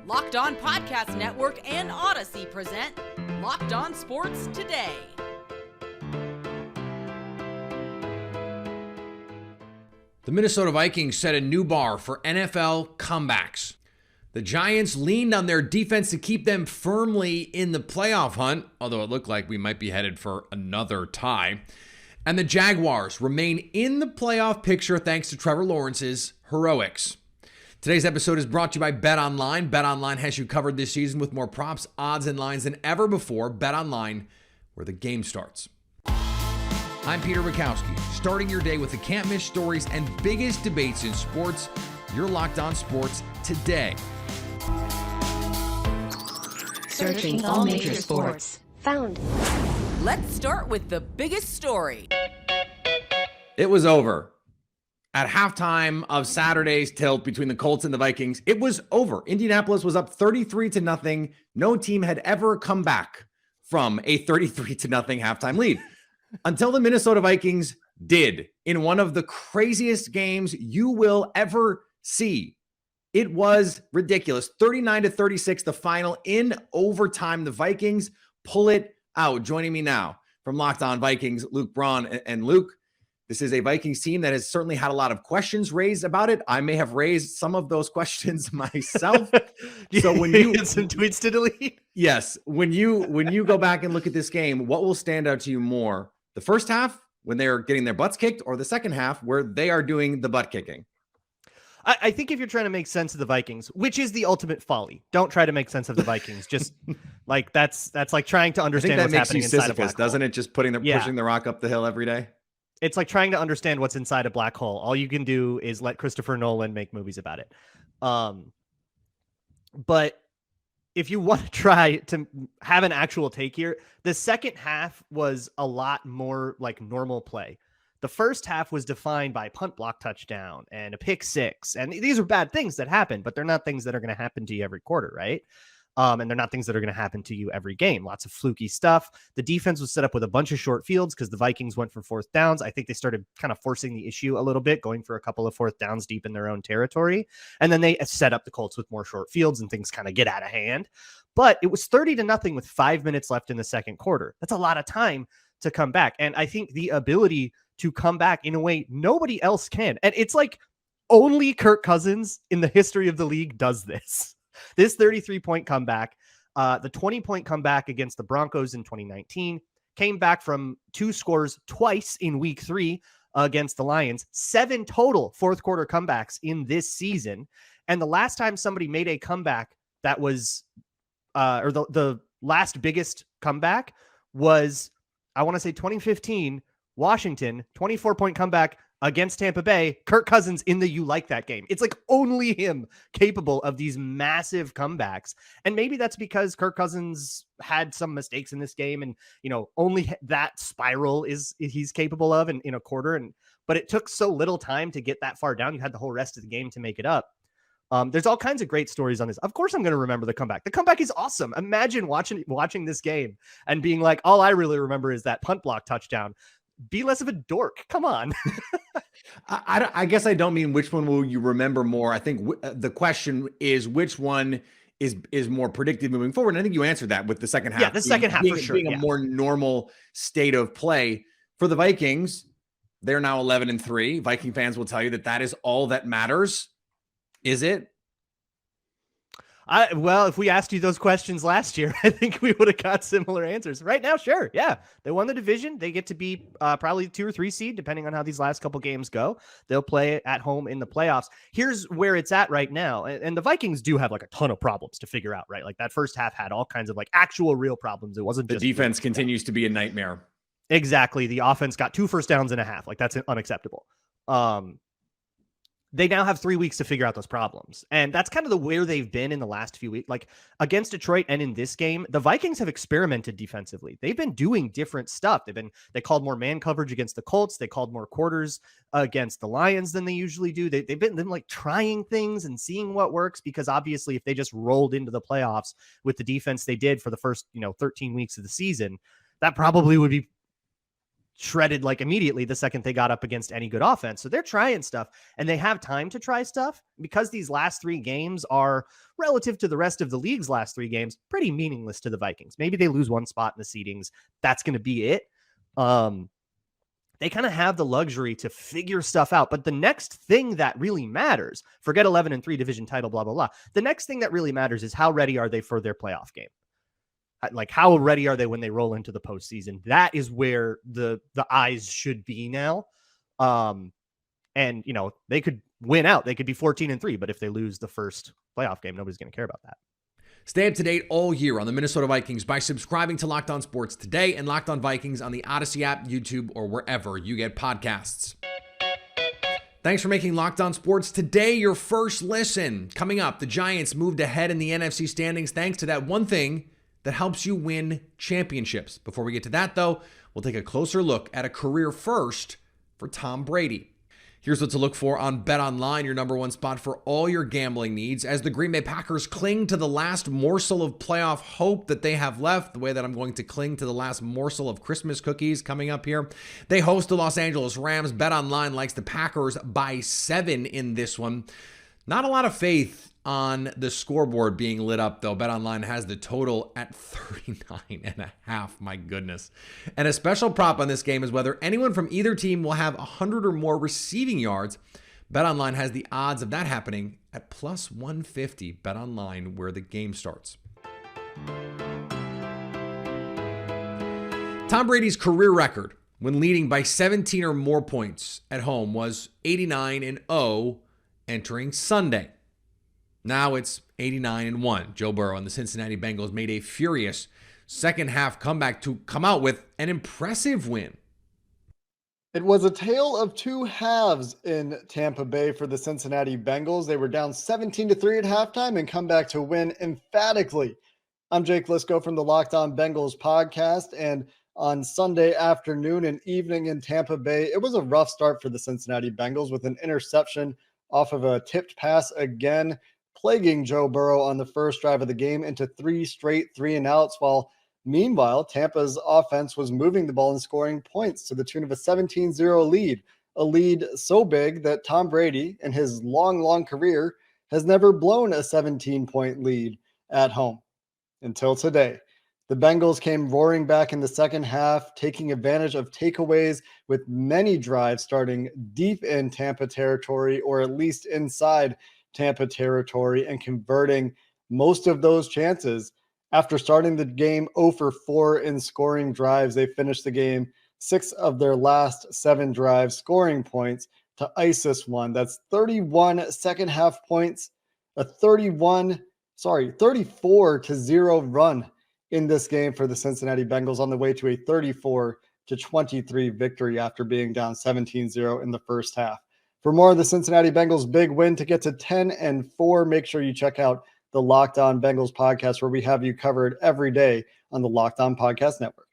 Locked On Podcast Network and Odyssey present Locked On Sports Today. The Minnesota Vikings set a new bar for NFL comebacks. The Giants leaned on their defense to keep them firmly in the playoff hunt, although it looked like we might be headed for another tie. And the Jaguars remain in the playoff picture thanks to Trevor Lawrence's heroics. Today's episode is brought to you by BetOnline. BetOnline has you covered this season with more props, odds, and lines than ever before. BetOnline, where the game starts. I'm Peter Bukowski, starting your day with the can't-miss stories and biggest debates in sports. You're Locked On Sports Today. Searching all major sports. Found. Let's start with the biggest story. It was over. At halftime of Saturday's tilt between the Colts and the Vikings, it was over. Indianapolis was up 33-0. No team had ever come back from a 33-0 halftime lead until the Minnesota Vikings did in one of the craziest games you will ever see. It was ridiculous. 39-36, the final in overtime. The Vikings pull it out. Joining me now from Locked On Vikings, Luke Braun. And Luke, this is a Vikings team that has certainly had a lot of questions raised about it. I may have raised some of those questions myself. So when you get some tweets to delete, yes, when you go back and look at this game, what will stand out to you more? The first half when they're getting their butts kicked, or the second half where they are doing the butt kicking? I think if you're trying to make sense of the Vikings, which is the ultimate folly, don't try to make sense of the Vikings. Just like that's like trying to understand what's happening inside a black hole. Doesn't it? Just pushing the rock up the hill every day. It's like trying to understand what's inside a black hole. All you can do is let Christopher Nolan make movies about it. But if you want to try to have an actual take here, the second half was a lot more like normal play. The first half was defined by punt block touchdown and a pick six. And these are bad things that happen, but they're not things that are going to happen to you every quarter, right? And they're not things that are going to happen to you every game. Lots of fluky stuff. The defense was set up with a bunch of short fields because the Vikings went for fourth downs. I think they started kind of forcing the issue a little bit, going for a couple of fourth downs deep in their own territory. And then they set up the Colts with more short fields and things kind of get out of hand. But it was 30-0 with 5 minutes left in the second quarter. That's a lot of time to come back. And I think the ability to come back in a way nobody else can. And it's like only Kirk Cousins in the history of the league does this. This 33-point comeback, the 20-point comeback against the Broncos in 2019, came back from 2 scores twice in week 3 against the Lions, 7 total fourth quarter comebacks in this season. And the last time somebody made a comeback that was, or the last biggest comeback was, I want to say 2015, Washington, 24-point comeback against Tampa Bay, Kirk Cousins in the You Like That game. It's like only him capable of these massive comebacks. And maybe that's because Kirk Cousins had some mistakes in this game and, only that spiral he's capable of in a quarter. But it took so little time to get that far down. You had the whole rest of the game to make it up. There's all kinds of great stories on this. Of course, I'm going to remember the comeback. The comeback is awesome. Imagine watching this game and being like, all I really remember is that punt block touchdown. Be less of a dork. Come on. I guess I don't mean which one will you remember more. I think the question is which one is more predictive moving forward. And I think you answered that with the second half. Yeah, the second half for sure. Being a more normal state of play for the Vikings. They're now 11-3. Viking fans will tell you that is all that matters. Is it? Well, if we asked you those questions last year, I think we would have got similar answers. Right now, sure. Yeah. They won the division. They get to be probably 2 or 3 seed, depending on how these last couple games go. They'll play at home in the playoffs. Here's where it's at right now. And the Vikings do have like a ton of problems to figure out, right? Like that first half had all kinds of like actual real problems. It wasn't the just defense continues to be a nightmare. Exactly. The offense got 2 first downs and a half. Like that's unacceptable. They now have 3 weeks to figure out those problems. And that's kind of the where they've been in the last few weeks. Like against Detroit and in this game, the Vikings have experimented defensively. They've been doing different stuff. They called more man coverage against the Colts. They called more quarters against the Lions than they usually do. They've been like trying things and seeing what works, because obviously if they just rolled into the playoffs with the defense they did for the first, 13 weeks of the season, that probably would be shredded like immediately the second they got up against any good offense. So they're trying stuff, and they have time to try stuff because these last 3 games are, relative to the rest of the league's last 3 games, pretty meaningless to the Vikings. Maybe they lose 1 spot in the seedings. That's going to be it. They kind of have the luxury to figure stuff out. But the next thing that really matters, forget 11-3 division title, blah, blah, blah. The next thing that really matters is how ready are they for their playoff game? Like, how ready are they when they roll into the postseason? That is where the eyes should be now. And, you know, they could win out. They could be 14-3, but if they lose the first playoff game, nobody's going to care about that. Stay up to date all year on the Minnesota Vikings by subscribing to Locked On Sports Today and Locked On Vikings on the Odyssey app, YouTube, or wherever you get podcasts. Thanks for making Locked On Sports Today your first listen. Coming up, the Giants moved ahead in the NFC standings thanks to that one thing that helps you win championships. Before we get to that, though, we'll take a closer look at a career first for Tom Brady. Here's what to look for on BetOnline, your number one spot for all your gambling needs, as the Green Bay Packers cling to the last morsel of playoff hope that they have left, the way that I'm going to cling to the last morsel of Christmas cookies coming up here. They host the Los Angeles Rams. BetOnline likes the Packers by 7 in this one. Not a lot of faith on the scoreboard being lit up, though. BetOnline has the total at 39.5. My goodness. And a special prop on this game is whether anyone from either team will have 100 or more receiving yards. BetOnline has the odds of that happening at plus 150. BetOnline, where the game starts. Tom Brady's career record when leading by 17 or more points at home was 89-0 entering Sunday. Now it's 89-1. Joe Burrow and the Cincinnati Bengals made a furious second half comeback to come out with an impressive win. It was a tale of 2 halves in Tampa Bay for the Cincinnati Bengals. They were down 17-3 at halftime and come back to win emphatically. I'm Jake Lisco from the Locked On Bengals podcast, and on Sunday afternoon and evening in Tampa Bay, it was a rough start for the Cincinnati Bengals with an interception off of a tipped pass again, plaguing Joe Burrow on the first drive of the game into 3 straight 3-and-outs, while meanwhile, Tampa's offense was moving the ball and scoring points to the tune of a 17-0 lead, a lead so big that Tom Brady, in his long career, has never blown a 17-point lead at home until today. The Bengals came roaring back in the second half, taking advantage of takeaways with many drives starting deep in Tampa territory, or at least inside Tampa territory, and converting most of those chances. After starting the game 0 for 4 in scoring drives, they finished the game 6 of their last 7 drives scoring points to ice this one. That's 31 second half points, a 34-0 run in this game for the Cincinnati Bengals, on the way to a 34-23 victory after being down 17-0 in the first half. For more of the Cincinnati Bengals' big win to get to 10-4, make sure you check out the Locked On Bengals podcast, where we have you covered every day on the Locked On Podcast Network.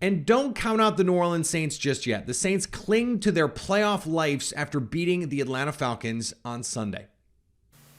And don't count out the New Orleans Saints just yet. The Saints cling to their playoff lives after beating the Atlanta Falcons on Sunday.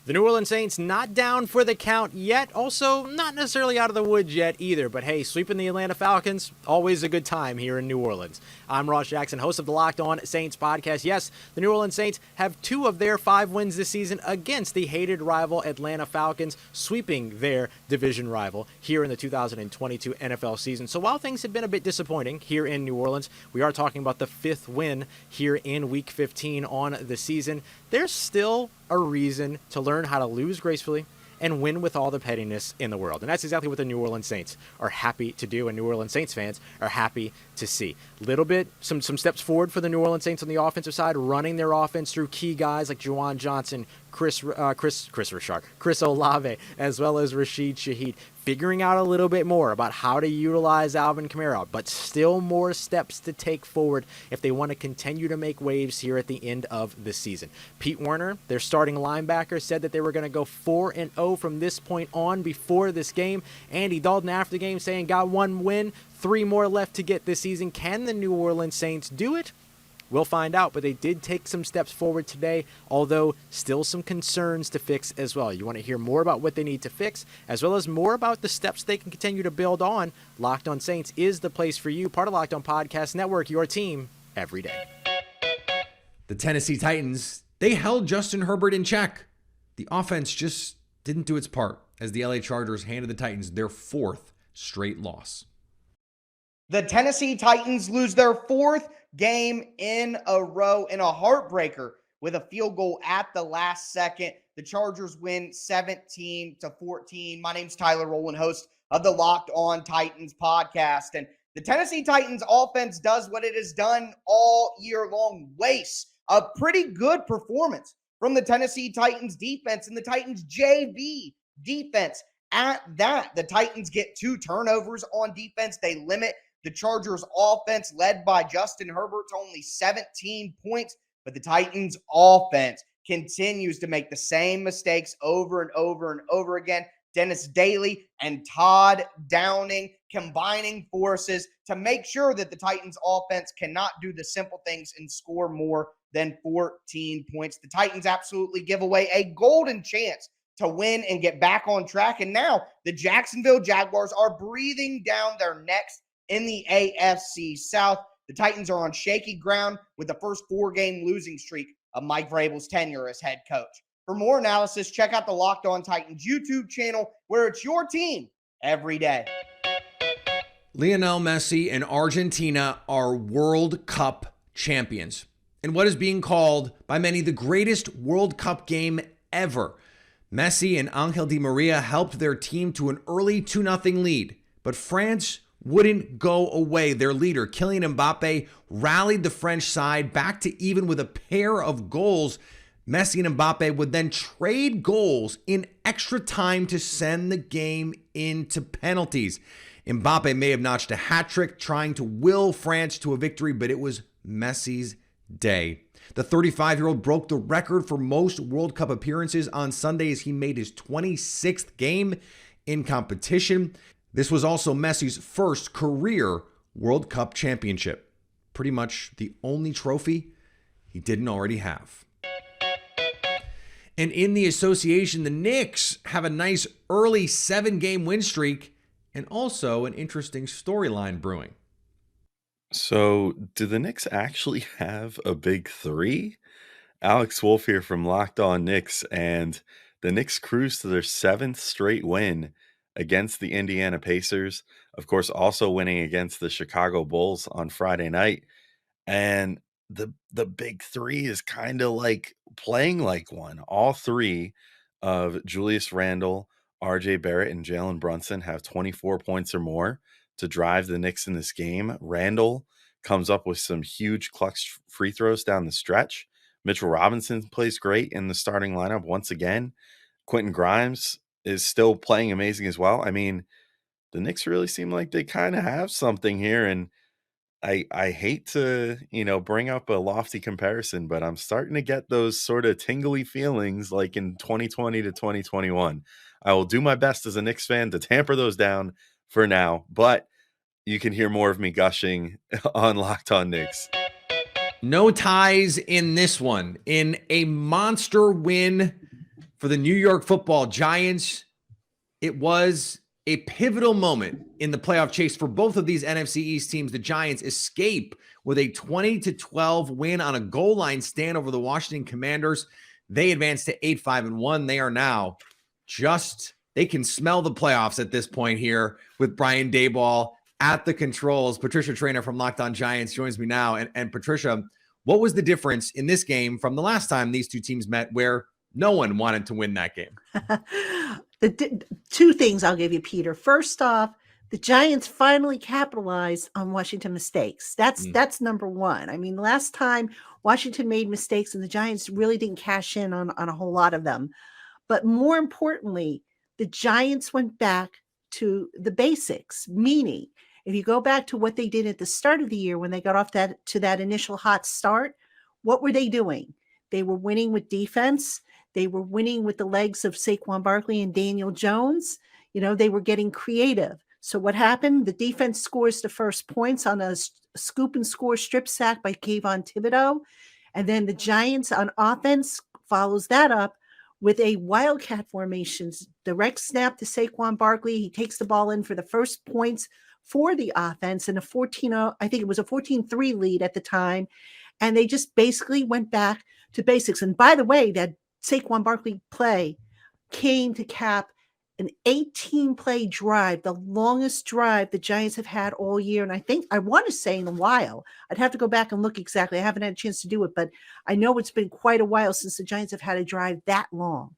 The New Orleans Saints not down for the count yet, also not necessarily out of the woods yet either, but hey, sweeping the Atlanta Falcons, always a good time here in New Orleans. I'm Ross Jackson, host of the Locked On Saints podcast. Yes, the New Orleans Saints have 2 of their 5 wins this season against the hated rival Atlanta Falcons, sweeping their division rival here in the 2022 NFL season. So while things have been a bit disappointing here in New Orleans, we are talking about the 5th win here in Week 15 on the season. There's still a reason to learn how to lose gracefully and win with all the pettiness in the world. And that's exactly what the New Orleans Saints are happy to do, and New Orleans Saints fans are happy to see. Little bit, some steps forward for the New Orleans Saints on the offensive side, running their offense through key guys like Juwan Johnson, Chris Richard, Chris Olave, as well as Rashid Shaheed, figuring out a little bit more about how to utilize Alvin Kamara, but still more steps to take forward if they want to continue to make waves here at the end of the season. Pete Werner, their starting linebacker, said that they were going to go 4-0 from this point on before this game. Andy Dalton after the game saying, got 1 win, 3 more left to get this season. Can the New Orleans Saints do it? We'll find out, but they did take some steps forward today, although still some concerns to fix as well. You want to hear more about what they need to fix, as well as more about the steps they can continue to build on. Locked On Saints is the place for you, part of Locked On Podcast Network, your team every day. The Tennessee Titans, they held Justin Herbert in check. The offense just didn't do its part as the LA Chargers handed the Titans their 4th straight loss. The Tennessee Titans lose their 4th game in a row in a heartbreaker with a field goal at the last second. The Chargers win 17-14. My name's Tyler Rowland, host of the Locked On Titans podcast. And the Tennessee Titans offense does what it has done all year long, wastes a pretty good performance from the Tennessee Titans defense and the Titans JV defense at that. The Titans get 2 turnovers on defense. They limit the Chargers offense led by Justin Herbert to only 17 points, but the Titans offense continues to make the same mistakes over and over and over again. Dennis Daly and Todd Downing combining forces to make sure that the Titans offense cannot do the simple things and score more than 14 points. The Titans absolutely give away a golden chance to win and get back on track. And now the Jacksonville Jaguars are breathing down their necks in the AFC South. The Titans are on shaky ground with the first 4-game losing streak of Mike Vrabel's tenure as head coach. For more analysis, check out the Locked On Titans YouTube channel, where it's your team every day. Lionel Messi and Argentina are World Cup champions in what is being called by many the greatest World Cup game ever. Messi and Angel Di Maria helped their team to an early 2-0 lead, but France wouldn't go away. Their leader, Kylian Mbappe, rallied the French side back to even with a pair of goals. Messi and Mbappe would then trade goals in extra time to send the game into penalties. Mbappe may have notched a hat trick trying to will France to a victory, but it was Messi's day. The 35-year-old broke the record for most World Cup appearances on Sunday as he made his 26th game in competition. This was also Messi's first career World Cup championship. Pretty much the only trophy he didn't already have. And in the association, the Knicks have a nice early 7-game win streak and also an interesting storyline brewing. So, do the Knicks actually have a big 3? Alex Wolf here from Locked On Knicks, and the Knicks cruise to their 7th straight win against the Indiana Pacers. Of course, also winning against the Chicago Bulls on Friday night. And the big 3 is kind of like playing like one. All 3 of Julius Randle, RJ Barrett, and Jalen Brunson have 24 points or more to drive the Knicks in this game. Randle comes up with some huge clutch free throws down the stretch. Mitchell Robinson plays great in the starting lineup once again. Quentin Grimes is still playing amazing as well. I mean, the Knicks really seem like they kind of have something here, and I hate to, bring up a lofty comparison, but I'm starting to get those sort of tingly feelings like in 2020 to 2021. I will do my best as a Knicks fan to tamper those down for now, but you can hear more of me gushing on Locked On Knicks. No ties in this one. In a monster win for the New York Football Giants, it was a pivotal moment in the playoff chase for both of these NFC East teams. The Giants escape with a 20-12 win on a goal line stand over the Washington Commanders. They advance to 8-5-1. They are now they can smell the playoffs at this point here with Brian Daboll at the controls. Patricia Traynor from Locked On Giants joins me now. And Patricia, what was the difference in this game from the last time these two teams met where no one wanted to win that game? Two things I'll give you, Peter. First off, the Giants finally capitalized on Washington mistakes. That's number one. I mean, last time Washington made mistakes and the Giants really didn't cash in on a whole lot of them. But more importantly, the Giants went back to the basics, meaning if you go back to what they did at the start of the year when they got off to that initial hot start, what were they doing? They were winning with defense. They were winning with the legs of Saquon Barkley and Daniel Jones. They were getting creative. So what happened? The defense scores the first points on a scoop and score strip sack by Kayvon Thibodeau. And then the Giants on offense follows that up with a wildcat formation, direct snap to Saquon Barkley. He takes the ball in for the first points for the offense in a 14-0, I think it was a 14-3 lead at the time. And they just basically went back to basics. And by the way, that Saquon Barkley play came to cap an 18-play drive, the longest drive the Giants have had all year. And I want to say in a while. I'd have to go back and look exactly. I haven't had a chance to do it, but I know it's been quite a while since the Giants have had a drive that long.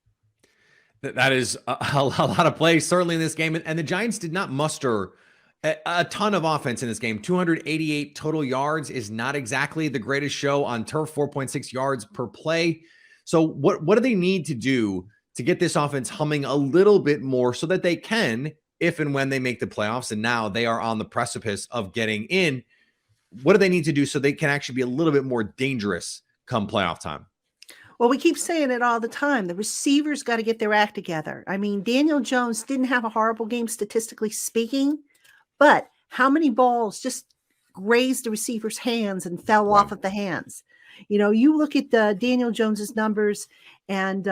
That is a lot of plays, certainly in this game. And the Giants did not muster a ton of offense in this game. 288 total yards is not exactly the greatest show on turf, 4.6 yards per play. So what do they need to do to get this offense humming a little bit more so that they can, if and when they make the playoffs, and now they are on the precipice of getting in, what do they need to do so they can actually be a little bit more dangerous come playoff time? Well, we keep saying it all the time. The receivers got to get their act together. I mean, Daniel Jones didn't have a horrible game statistically speaking, but how many balls just grazed the receiver's hands and fell off of the hands? You know, you look at Daniel Jones's numbers, and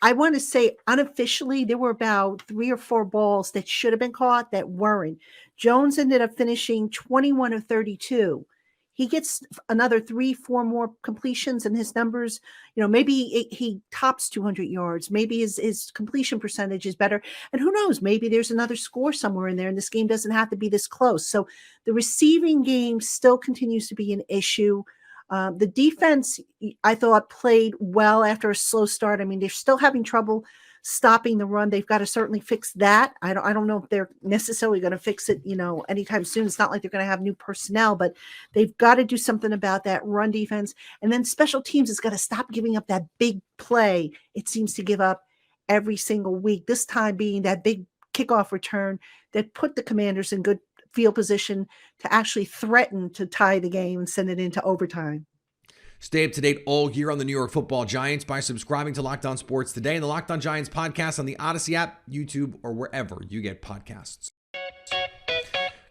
I want to say unofficially there were about 3 or 4 balls that should have been caught that weren't. Jones ended up finishing 21 of 32. He gets another 3-4 more completions, and his numbers, you know, maybe he tops 200 yards. Maybe his completion percentage is better. And who knows, maybe there's another score somewhere in there, and this game doesn't have to be this close. So the receiving game still continues to be an issue. The defense, I thought, played well after a slow start. I mean, they're still having trouble stopping the run. They've got to certainly fix that. I don't know if they're necessarily going to fix it, you know, anytime soon. It's not like they're going to have new personnel, but they've got to do something about that run defense. And then special teams has got to stop giving up that big play it seems to give up every single week, this time being that big kickoff return that put the Commanders in good field position to actually threaten to tie the game and send it into overtime. Stay up to date all year on the New York Football Giants by subscribing to Locked On Sports Today and the Locked On Giants podcast on the Odyssey app, YouTube, or wherever you get podcasts.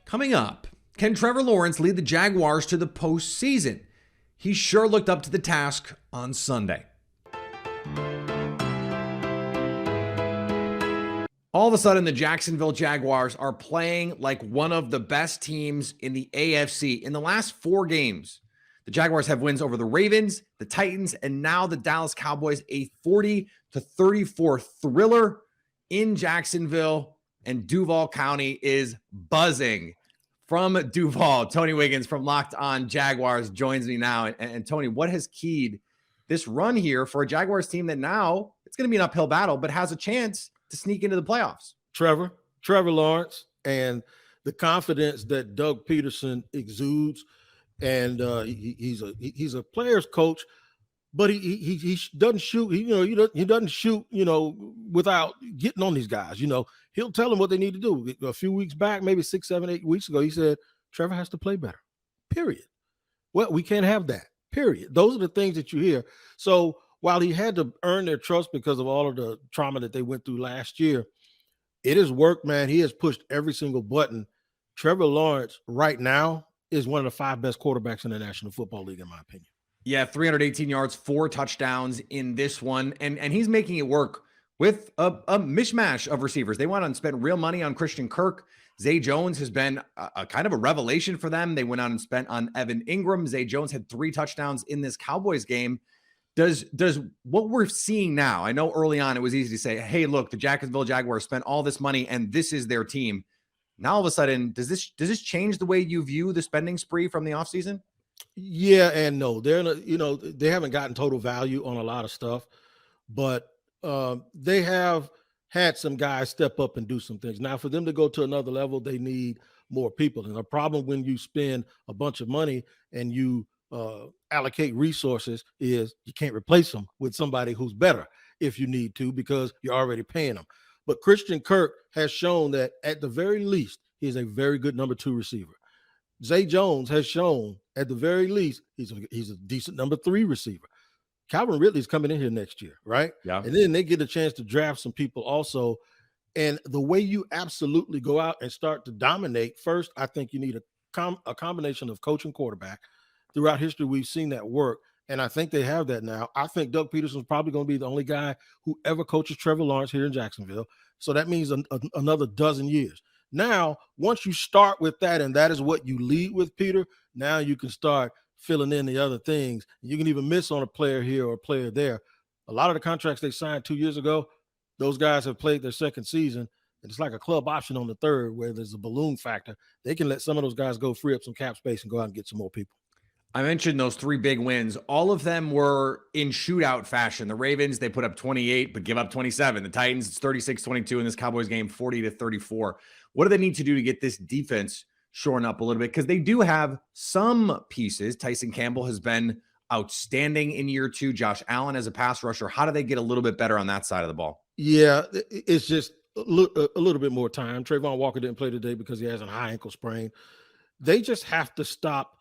Coming up, can Trevor Lawrence lead the Jaguars to the postseason? He sure looked up to the task on Sunday. All of a sudden, the Jacksonville Jaguars are playing like one of the best teams in the AFC. In the last 4 games, the Jaguars have wins over the Ravens, the Titans, and now the Dallas Cowboys, a 40-34 thriller in Jacksonville, and Duval County is buzzing. From Duval, Tony Wiggins from Locked On Jaguars joins me now. And Tony, what has keyed this run here for a Jaguars team that now it's going to be an uphill battle, but has a chance to sneak into the playoffs? Trevor Lawrence, and the confidence that Doug Peterson exudes. And he's a player's coach, but he doesn't shoot. He doesn't shoot. Without getting on these guys. He'll tell them what they need to do. A few weeks back, maybe 6, 7, 8 weeks ago, he said Trevor has to play better. Period. Well, we can't have that. Period. Those are the things that you hear. So while he had to earn their trust because of all of the trauma that they went through last year, it has worked, man. He has pushed every single button. Trevor Lawrence right now is one of the 5 best quarterbacks in the National Football League, in my opinion. Yeah, 318 yards, 4 touchdowns in this one. And he's making it work with a mishmash of receivers. They went and spent real money on Christian Kirk. Zay Jones has been a kind of a revelation for them. They went out and spent on Evan Ingram. Zay Jones had 3 touchdowns in this Cowboys game. Does what we're seeing now, I know early on it was easy to say, hey, look, the Jacksonville Jaguars spent all this money and this is their team. Now, all of a sudden, does this change the way you view the spending spree from the offseason? Yeah and no. They haven't gotten total value on a lot of stuff, but they have had some guys step up and do some things. Now, for them to go to another level, they need more people. And the problem when you spend a bunch of money and you allocate resources is you can't replace them with somebody who's better if you need to, because you're already paying them. But Christian Kirk has shown that at the very least, he is a very good number 2 receiver. Zay Jones has shown at the very least, he's a decent number 3 receiver. Calvin Ridley's coming in here next year, right? Yeah. And then they get a chance to draft some people also. And the way you absolutely go out and start to dominate, first, I think you need a combination of coach and quarterback. Throughout history, we've seen that work, and I think they have that now. I think Doug Peterson's probably going to be the only guy who ever coaches Trevor Lawrence here in Jacksonville. So that means another dozen years. Now, once you start with that, and that is what you lead with, Peter, now you can start filling in the other things. You can even miss on a player here or a player there. A lot of the contracts they signed 2 years ago, those guys have played their second season. And it's like a club option on the third where there's a balloon factor. They can let some of those guys go, free up some cap space, and go out and get some more people. I mentioned those 3 big wins. All of them were in shootout fashion. The Ravens, they put up 28, but give up 27. The Titans, it's 36-22 in this Cowboys game, 40-34. What do they need to do to get this defense shoring up a little bit? Because they do have some pieces. Tyson Campbell has been outstanding in year 2. Josh Allen as a pass rusher. How do they get a little bit better on that side of the ball? Yeah, it's just a little bit more time. Trayvon Walker didn't play today because he has a high ankle sprain. They just have to stop.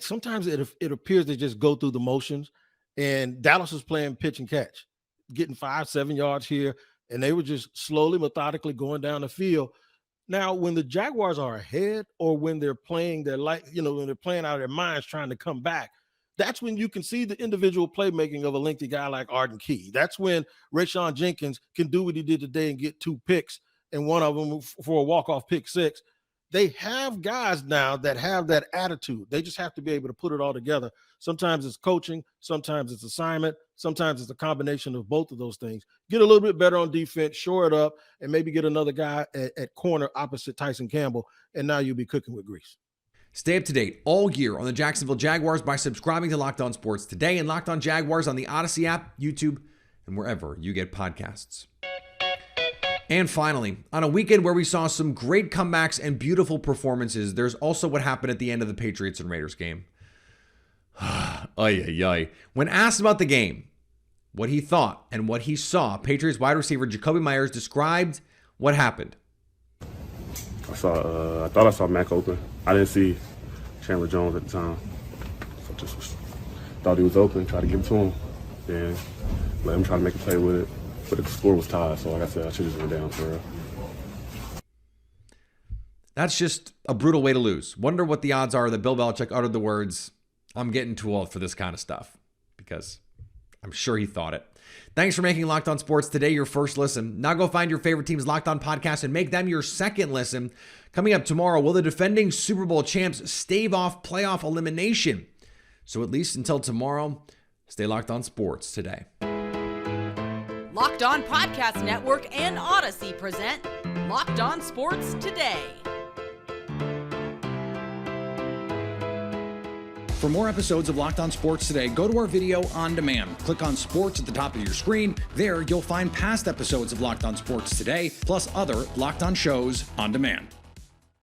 Sometimes it appears they just go through the motions, and Dallas was playing pitch and catch, getting 5-7 yards here, and they were just slowly, methodically going down the field. Now, when the Jaguars are ahead, or when they're playing when they're playing out of their minds trying to come back, that's when you can see the individual playmaking of a lengthy guy like Arden Key. That's when Rayshon Jenkins can do what he did today and get 2 picks, and one of them for a walk-off pick 6. They have guys now that have that attitude. They just have to be able to put it all together. Sometimes it's coaching, sometimes it's assignment, sometimes it's a combination of both of those things. Get a little bit better on defense, shore it up, and maybe get another guy at corner opposite Tyson Campbell, and now you'll be cooking with grease. Stay up to date all year on the Jacksonville Jaguars by subscribing to Locked On Sports Today and Locked On Jaguars on the Odyssey app, YouTube, and wherever you get podcasts. And finally, on a weekend where we saw some great comebacks and beautiful performances, there's also what happened at the end of the Patriots and Raiders game. When asked about the game, what he thought and what he saw, Patriots wide receiver Jacoby Myers described what happened. I thought I saw Mac open. I didn't see Chandler Jones at the time. So I just thought he was open, tried to give it to him, and let him try to make a play with it. But the score was tied, so like I said, I should have just went down for real. That's just a brutal way to lose. Wonder what the odds are that Bill Belichick uttered the words, "I'm getting too old for this kind of stuff," because I'm sure he thought it. Thanks for making Locked On Sports Today your first listen. Now go find your favorite team's Locked On podcast and make them your second listen. Coming up tomorrow, will the defending Super Bowl champs stave off playoff elimination? So at least until tomorrow, stay Locked On Sports Today. Locked On Podcast Network and Odyssey present Locked On Sports Today. For more episodes of Locked On Sports Today, go to our video on demand. Click on Sports at the top of your screen. There, you'll find past episodes of Locked On Sports Today, plus other Locked On shows on demand.